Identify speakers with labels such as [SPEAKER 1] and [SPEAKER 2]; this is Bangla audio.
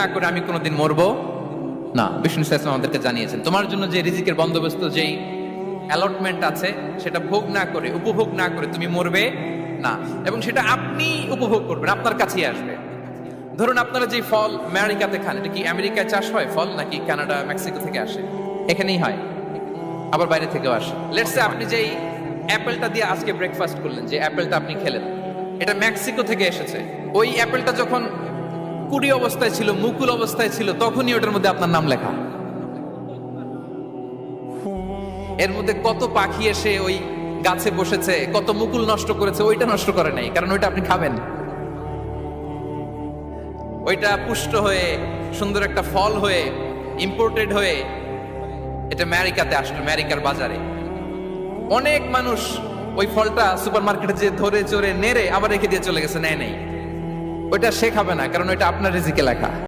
[SPEAKER 1] না করে আমি কোনোদিন মরবো না। বিষ্ণু ইসলাম আমাদেরকে জানিয়েছেন তোমার জন্য যে রিজিকের বন্দোবস্ত, যেই অ্যালটমেন্ট আছে, সেটা ভোগ না করে, উপভোগ না করে তুমি মরবে না, এবং সেটা আপনি উপভোগ করবেন, আপনার কাছেই আসবে। ধরুন আপনারা যে ফল আমেরিকাতে খান, এটা কি আমেরিকায় চাষ হয় ফল, নাকি কানাডা মেক্সিকো থেকে আসে? এখানেই হয়, আবার বাইরে থেকেও আসে। লেটস সে আপনি যেই অ্যাপেলটা দিয়ে আজকে ব্রেকফাস্ট করলেন, যে অ্যাপেলটা আপনি খেলেন, এটা মেক্সিকো থেকে এসেছে। ওই অ্যাপেলটা যখন কুড়ি অবস্থায় ছিল, মুকুল অবস্থায় ছিল, তখনই ওটার মধ্যে আপনার নাম লেখা। এর মধ্যে কত পাখি এসে ওই গাছে বসেছে, কত মুকুল নষ্ট করেছে, ওইটা নষ্ট করে নাই, কারণ ওইটা আপনি খাবেন। ওইটা পুষ্ট হয়ে সুন্দর একটা ফল হয়ে ইম্পোর্টেড হয়ে এটা আমেরিকাতে আসলো, আমেরিকার বাজারে। অনেক মানুষ ওই ফলটা সুপার মার্কেটে যে ধরে চড়ে নেড়ে আবার রেখে দিয়ে চলে গেছে, নেয় নেই। ওইটা সে খাবে না, কারণ ওইটা আপনার রিজিকে লেখা।